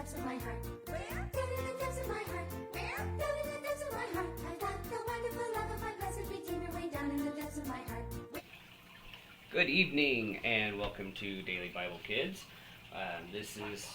depths of my heart. Where? Down in the depths of my heart. Where? Down in the depths of my heart. I've got the wonderful love of my blessed Redeemer way down in the depths of my heart. Good evening and welcome to Daily Bible Kids. This is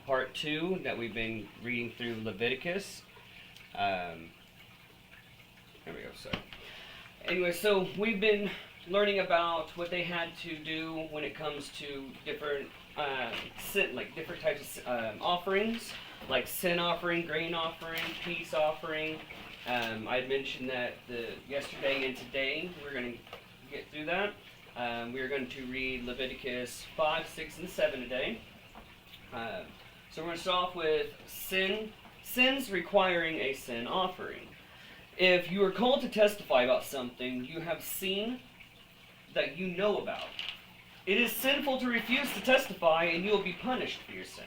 part 2 that we've been reading through Leviticus. There we go. So we've been learning about what they had to do when it comes to different different types of offerings, like sin offering, grain offering, peace offering. I had mentioned that yesterday and today we're going to get through that. We're going to read Leviticus 5, 6, and 7 today. So we're going to start off with sins requiring a sin offering. If you are called to testify about something you have seen that you know about, it is sinful to refuse to testify and you will be punished for your sin.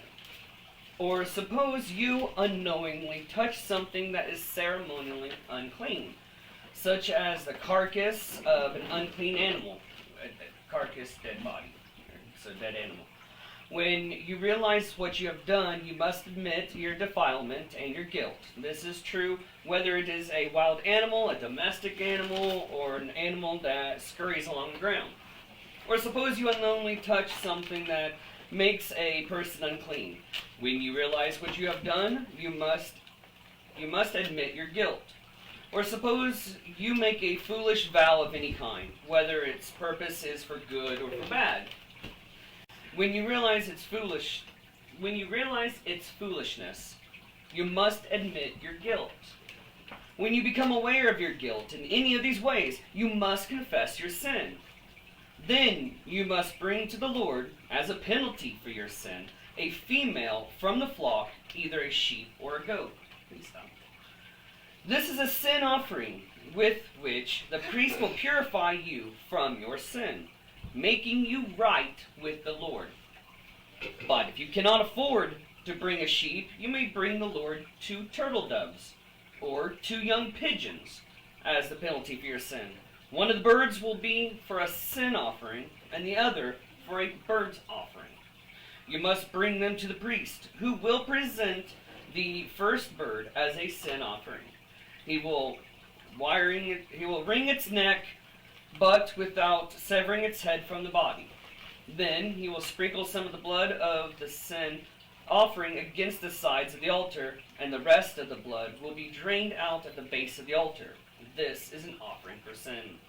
Or suppose you unknowingly touch something that is ceremonially unclean, such as the carcass of an unclean animal. Carcass, dead body. So dead animal. When you realize what you have done, you must admit your defilement and your guilt. This is true whether it is a wild animal, a domestic animal, or an animal that scurries along the ground. Or suppose you unknowingly touch something that makes a person unclean. When you realize what you have done, you must admit your guilt. Or suppose you make a foolish vow of any kind, whether its purpose is for good or for bad. When you realize its foolishness, you must admit your guilt. When you become aware of your guilt in any of these ways, you must confess your sin. Then you must bring to the Lord, as a penalty for your sin, a female from the flock, either a sheep or a goat. Please stop. This is a sin offering with which the priest will purify you from your sin, making you right with the Lord. But if you cannot afford to bring a sheep, you may bring the Lord 2 turtle doves or 2 young pigeons as the penalty for your sin. One of the birds will be for a sin offering and the other for a burnt offering. You must bring them to the priest, who will present the first bird as a sin offering. He will wring its neck, but without severing its head from the body. Then he will sprinkle some of the blood of the sin offering against the sides of the altar, and the rest of the blood will be drained out at the base of the altar. This is an offering for sin.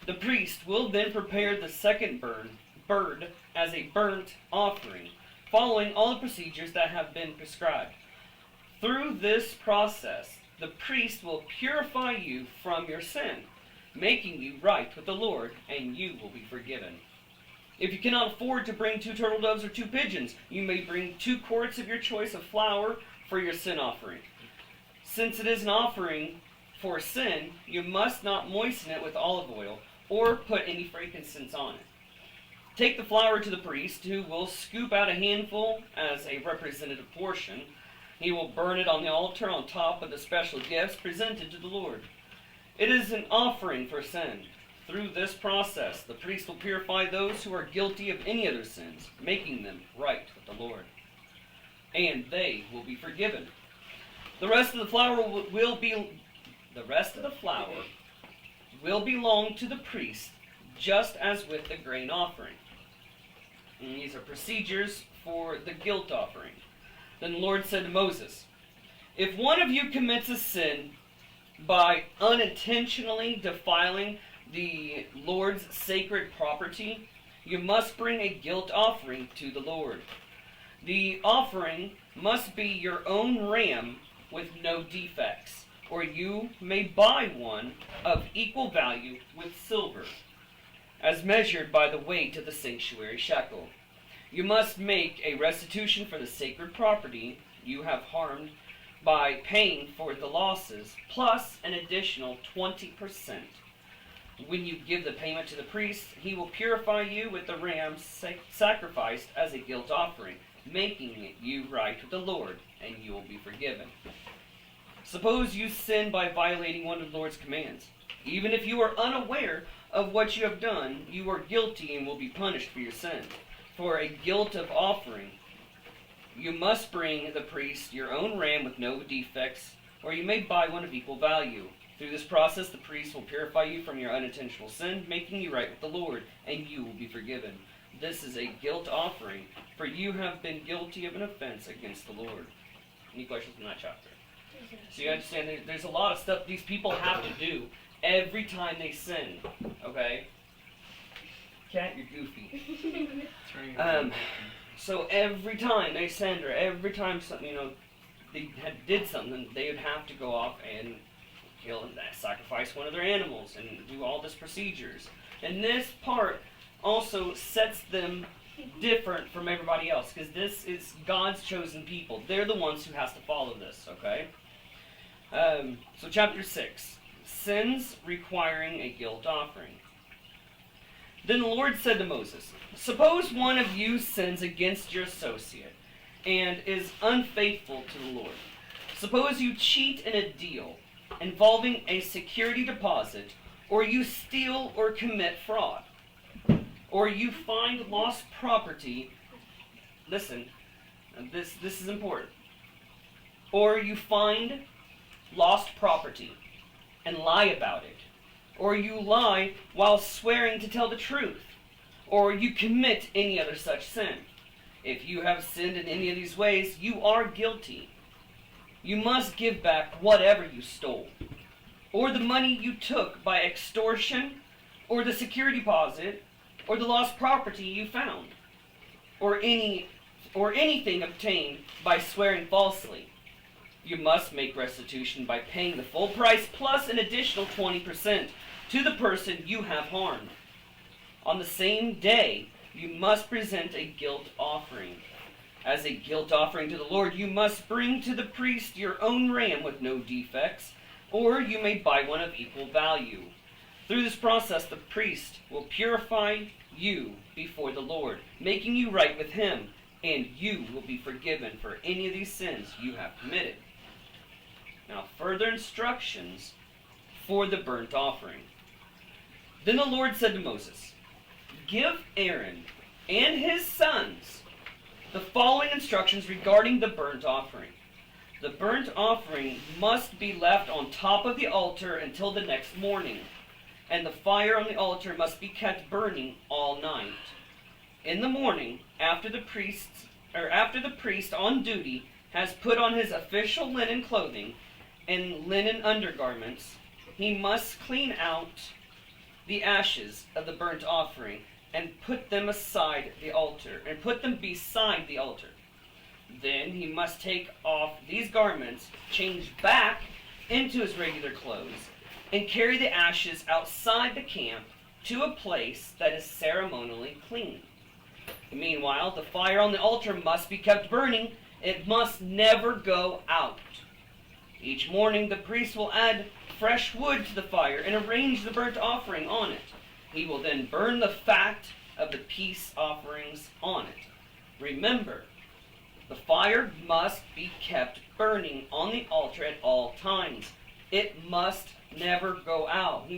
The priest will then prepare the second bird as a burnt offering, following all the procedures that have been prescribed. Through this process, the priest will purify you from your sin, making you right with the Lord, and you will be forgiven. If you cannot afford to bring 2 turtle doves or 2 pigeons, you may bring 2 quarts of your choice of flour for your sin offering. Since it is an offering for sin, you must not moisten it with olive oil or put any frankincense on it. Take the flour to the priest, who will scoop out a handful as a representative portion. He will burn it on the altar on top of the special gifts presented to the Lord. It is an offering for sin. Through this process, the priest will purify those who are guilty of any other sins, making them right with the Lord. And they will be forgiven. The rest of the flour will belong to the priest, just as with the grain offering. And these are procedures for the guilt offering. Then the Lord said to Moses, "If one of you commits a sin by unintentionally defiling the Lord's sacred property, you must bring a guilt offering to the Lord. The offering must be your own ram with no defects, or you may buy one of equal value with silver, as measured by the weight of the sanctuary shekel. You must make a restitution for the sacred property you have harmed by paying for the losses, plus an additional 20%. When you give the payment to the priest, he will purify you with the ram sacrificed as a guilt offering, making you right with the Lord, and you will be forgiven. Suppose you sin by violating one of the Lord's commands. Even if you are unaware of what you have done, you are guilty and will be punished for your sin. For a guilt offering you must bring the priest your own ram with no defects, or you may buy one of equal value. Through this process, the priest will purify you from your unintentional sin, making you right with the Lord, and you will be forgiven. This is a guilt offering, for you have been guilty of an offense against the Lord. Any questions from that chapter? So you understand there's a lot of stuff these people have to do every time they sin. Okay? Cat, you're goofy. So every time they sinned, or every time something, they did something, they would have to go off and kill and sacrifice one of their animals and do all these procedures. And this part also sets them different from everybody else, because this is God's chosen people. They're the ones who has to follow this, okay? So chapter 6, sins requiring a guilt offering. Then the Lord said to Moses, suppose one of you sins against your associate and is unfaithful to the Lord. Suppose you cheat in a deal involving a security deposit, or you steal or commit fraud, or you find lost property. Listen, this is important. Or you find lost property and lie about it, or you lie while swearing to tell the truth, or you commit any other such sin. If you have sinned in any of these ways, you are guilty. You must give back whatever you stole, or the money you took by extortion, or the security deposit, or the lost property you found, or anything obtained by swearing falsely. You must make restitution by paying the full price plus an additional 20% to the person you have harmed. On the same day, you must present a guilt offering. As a guilt offering to the Lord, you must bring to the priest your own ram with no defects, or you may buy one of equal value. Through this process, the priest will purify you before the Lord, making you right with him, and you will be forgiven for any of these sins you have committed. Now, further instructions for the burnt offering. Then the Lord said to Moses, give Aaron and his sons the following instructions regarding the burnt offering. The burnt offering must be left on top of the altar until the next morning, and the fire on the altar must be kept burning all night. In the morning, after the priest on duty has put on his official linen clothing and linen undergarments, he must clean out the ashes of the burnt offering and put them beside the altar. Then he must take off these garments, change back into his regular clothes, and carry the ashes outside the camp to a place that is ceremonially clean. Meanwhile, the fire on the altar must be kept burning. It must never go out. Each morning, the priest will add fresh wood to the fire and arrange the burnt offering on it. He will then burn the fat of the peace offerings on it. Remember, the fire must be kept burning on the altar at all times. It must never go out.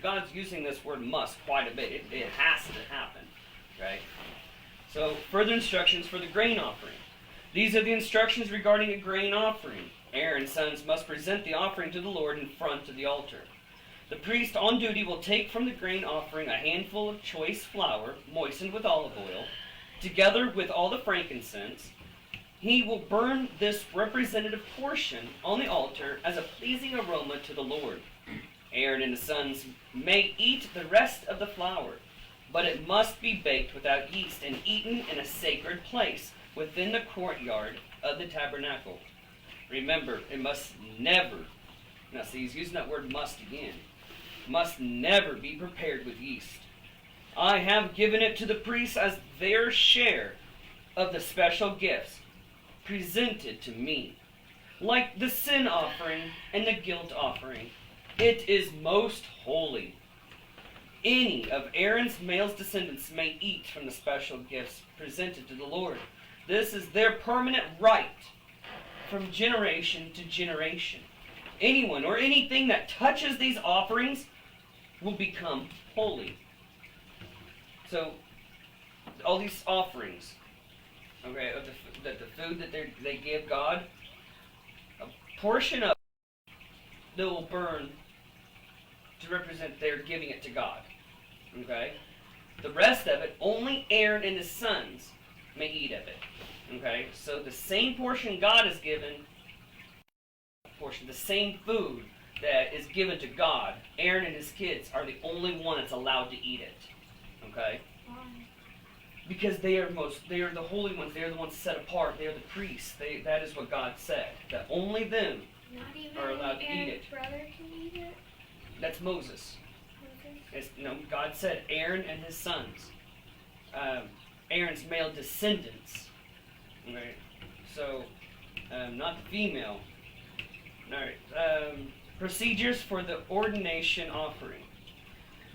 God's using this word must quite a bit. It has to happen. Okay? So, further instructions for the grain offering. These are the instructions regarding a grain offering. Aaron's sons must present the offering to the Lord in front of the altar. The priest on duty will take from the grain offering a handful of choice flour moistened with olive oil, together with all the frankincense. He will burn this representative portion on the altar as a pleasing aroma to the Lord. Aaron and his sons may eat the rest of the flour, but it must be baked without yeast and eaten in a sacred place within the courtyard of the tabernacle. Remember, it must never, now see, he's using that word must again, must never be prepared with yeast. I have given it to the priests as their share of the special gifts presented to me. Like the sin offering and the guilt offering, it is most holy. Any of Aaron's male descendants may eat from the special gifts presented to the Lord. This is their permanent right from generation to generation. Anyone or anything that touches these offerings will become holy. So, all these offerings, okay, of the food that they give God, a portion of it that will burn to represent they're giving it to God. Okay? The rest of it, only Aaron and his sons may eat of it. Okay? So the same portion God has given, the same food that is given to God, Aaron and his kids are the only one that's allowed to eat it. Okay? Why? Because they are the holy ones. They are the ones set apart. They are the priests. That is what God said. That only them Not even are allowed to eat Aaron's it. brother can eat it? That's Moses. Okay. God said Aaron and his sons. Aaron's male descendants. Right? So, not the female. Alright. Procedures for the ordination offering.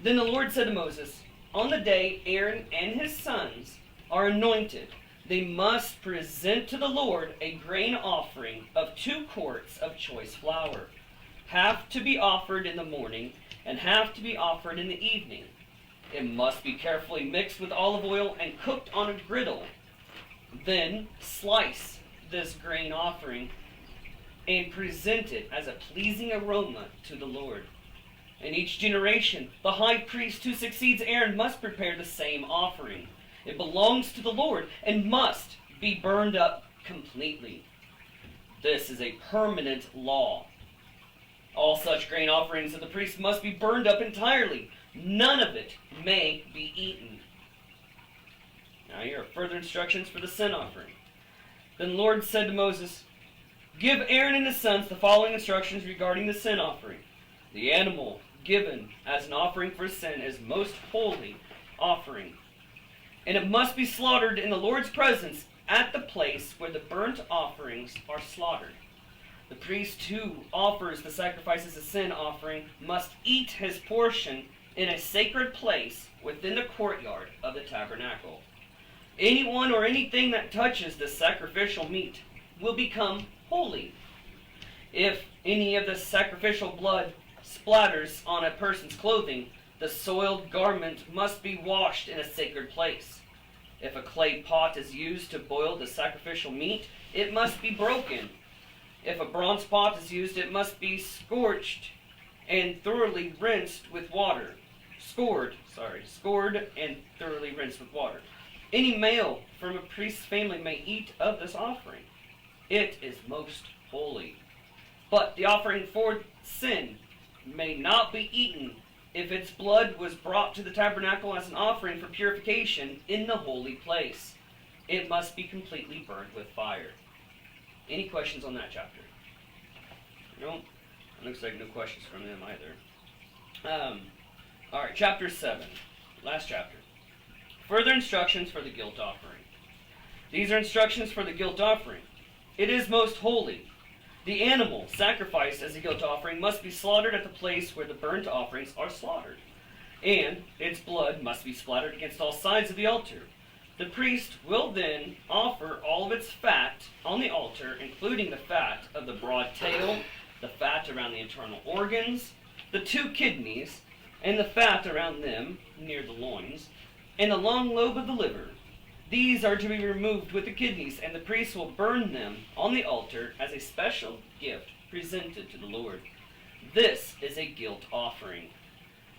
Then the Lord said to Moses, on the day Aaron and his sons are anointed, they must present to the Lord a grain offering of 2 quarts of choice flour, half to be offered in the morning and half to be offered in the evening. It must be carefully mixed with olive oil and cooked on a griddle. Then slice this grain offering and present it as a pleasing aroma to the Lord. In each generation, the high priest who succeeds Aaron must prepare the same offering. It belongs to the Lord and must be burned up completely. This is a permanent law. All such grain offerings of the priest must be burned up entirely. None of it may be eaten. Now here are further instructions for the sin offering. Then the Lord said to Moses, give Aaron and his sons the following instructions regarding the sin offering. The animal given as an offering for sin is most holy offering, and it must be slaughtered in the Lord's presence at the place where the burnt offerings are slaughtered. The priest who offers the sacrifice as a sin offering must eat his portion in a sacred place within the courtyard of the tabernacle. Anyone or anything that touches the sacrificial meat will become holy. If any of the sacrificial blood splatters on a person's clothing, the soiled garment must be washed in a sacred place. If a clay pot is used to boil the sacrificial meat, it must be broken. If a bronze pot is used, it must be scorched and thoroughly rinsed with water. Scored and thoroughly rinsed with water. Any male from a priest's family may eat of this offering. It is most holy. But the offering for sin may not be eaten if its blood was brought to the tabernacle as an offering for purification in the holy place. It must be completely burned with fire. Any questions on that chapter? No? It looks like no questions from them either. Alright, chapter 7. Last chapter. Further instructions for the guilt offering. These are instructions for the guilt offering. It is most holy. The animal sacrificed as a guilt offering must be slaughtered at the place where the burnt offerings are slaughtered, and its blood must be splattered against all sides of the altar. The priest will then offer all of its fat on the altar, including the fat of the broad tail, the fat around the internal organs, the 2 kidneys, and the fat around them near the loins, and the long lobe of the liver. These are to be removed with the kidneys, and the priest will burn them on the altar as a special gift presented to the Lord. This is a guilt offering.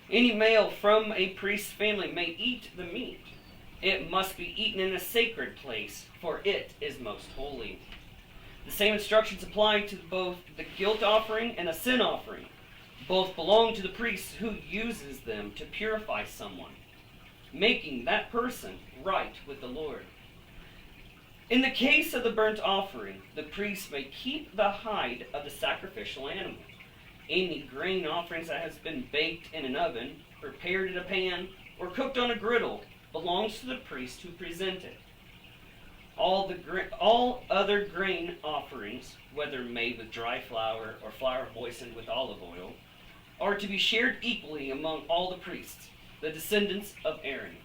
Any male from a priest's family may eat the meat. It must be eaten in a sacred place, for it is most holy. The same instructions apply to both the guilt offering and a sin offering. Both belong to the priest who uses them to purify someone, making that person right with the Lord. In the case of the burnt offering, the priest may keep the hide of the sacrificial animal. Any grain offerings that has been baked in an oven, prepared in a pan, or cooked on a griddle belongs to the priest who presented it. All other grain offerings, whether made with dry flour or flour moistened with olive oil, are to be shared equally among all the priests, the descendants of Aaron.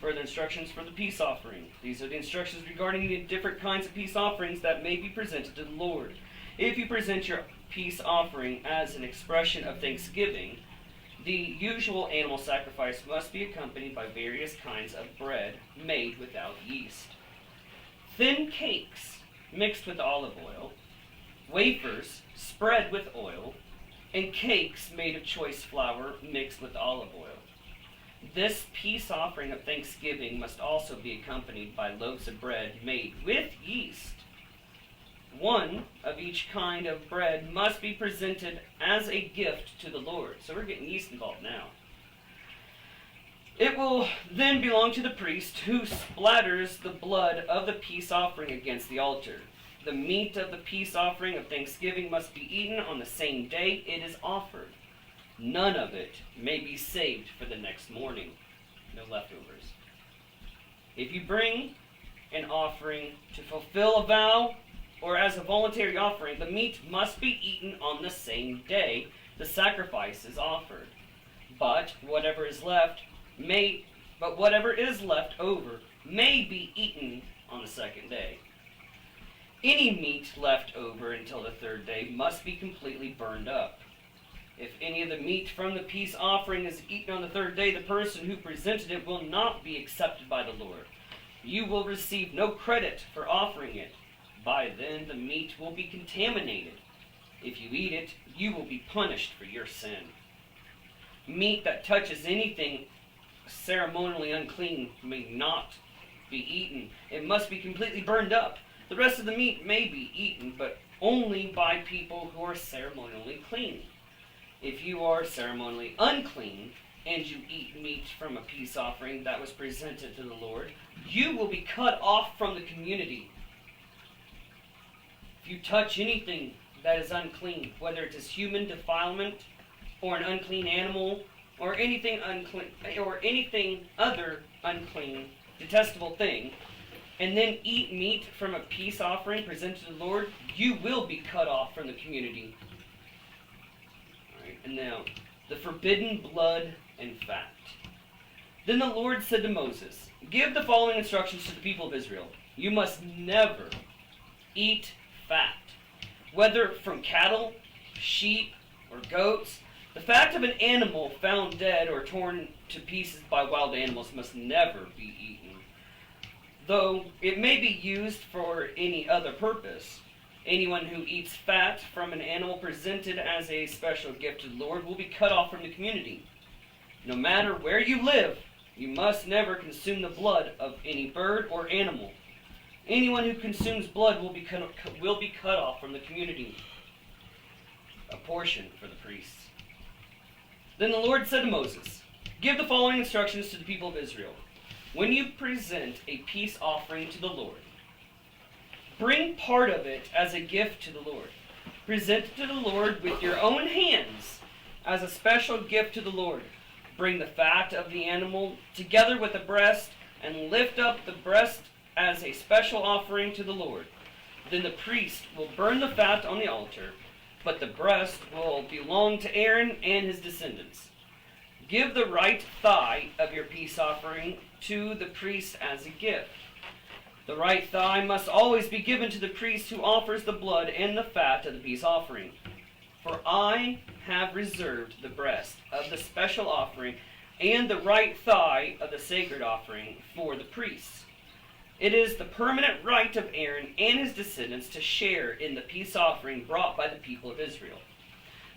Further instructions for the peace offering. These are the instructions regarding the different kinds of peace offerings that may be presented to the Lord. If you present your peace offering as an expression of thanksgiving, the usual animal sacrifice must be accompanied by various kinds of bread made without yeast. thin cakes mixed with olive oil, wafers spread with oil, and cakes made of choice flour mixed with olive oil. This peace offering of thanksgiving must also be accompanied by loaves of bread made with yeast. One of each kind of bread must be presented as a gift to the Lord. So we're getting yeast involved now. It will then belong to the priest, who splatters the blood of the peace offering against the altar. The meat of the peace offering of thanksgiving must be eaten on the same day it is offered. None of it may be saved for the next morning. No leftovers. If you bring an offering to fulfill a vow or as a voluntary offering, the meat must be eaten on the same day the sacrifice is offered. But whatever is left over may be eaten on the second day. Any meat left over until the third day must be completely burned up. If any of the meat from the peace offering is eaten on the third day, the person who presented it will not be accepted by the Lord. You will receive no credit for offering it. By then the meat will be contaminated. If you eat it, you will be punished for your sin. Meat that touches anything ceremonially unclean may not be eaten. It must be completely burned up. The rest of the meat may be eaten, but only by people who are ceremonially clean. If you are ceremonially unclean, and you eat meat from a peace offering that was presented to the Lord, you will be cut off from the community. If you touch anything that is unclean, whether it is human defilement, or an unclean animal, or anything unclean, or anything other unclean, detestable thing, and then eat meat from a peace offering presented to the Lord, you will be cut off from the community. And now, the forbidden blood and fat. Then the Lord said to Moses, "Give the following instructions to the people of Israel. You must never eat fat, whether from cattle, sheep, or goats. The fat of an animal found dead or torn to pieces by wild animals must never be eaten, though it may be used for any other purpose. Anyone who eats fat from an animal presented as a special gift to the Lord will be cut off from the community. No matter where you live, you must never consume the blood of any bird or animal. Anyone who consumes blood will be cut off from the community." A portion for the priests. Then the Lord said to Moses, "Give the following instructions to the people of Israel. When you present a peace offering to the Lord, bring part of it as a gift to the Lord. Present it to the Lord with your own hands as a special gift to the Lord. Bring the fat of the animal together with the breast and lift up the breast as a special offering to the Lord. Then the priest will burn the fat on the altar, but the breast will belong to Aaron and his descendants. Give the right thigh of your peace offering to the priest as a gift. The right thigh must always be given to the priest who offers the blood and the fat of the peace offering. For I have reserved the breast of the special offering and the right thigh of the sacred offering for the priests. It is the permanent right of Aaron and his descendants to share in the peace offering brought by the people of Israel.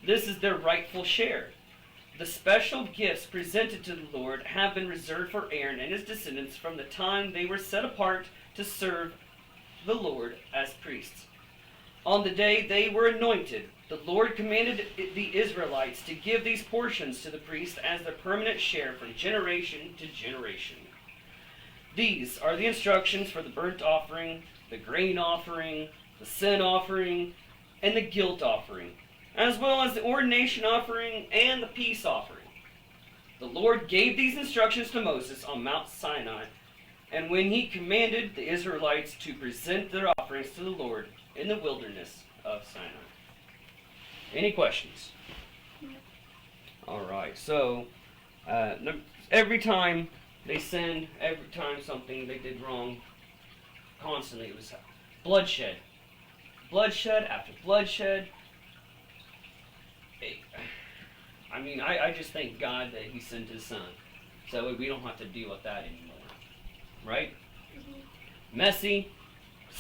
This is their rightful share. The special gifts presented to the Lord have been reserved for Aaron and his descendants from the time they were set apart to serve the Lord as priests. On the day they were anointed, the Lord commanded the Israelites to give these portions to the priest as their permanent share from generation to generation. These are the instructions for the burnt offering, the grain offering, the sin offering, and the guilt offering, as well as the ordination offering and the peace offering. The Lord gave these instructions to Moses on Mount Sinai, and when he commanded the Israelites to present their offerings to the Lord in the wilderness of Sinai. Any questions? All right, so every time they sinned, every time something they did wrong, constantly it was bloodshed. Bloodshed after bloodshed. I just thank God that he sent his son, so we don't have to deal with that anymore. Right? Mm-hmm. Messy,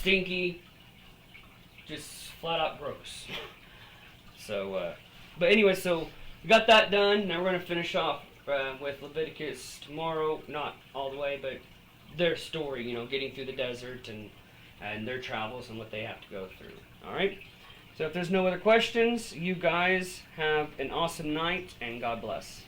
stinky, just flat out gross. So, but anyway, so we got that done. Now we're going to finish off with Leviticus tomorrow. Not all the way, but their story, getting through the desert and their travels and what they have to go through. All right? So if there's no other questions, you guys have an awesome night, and God bless.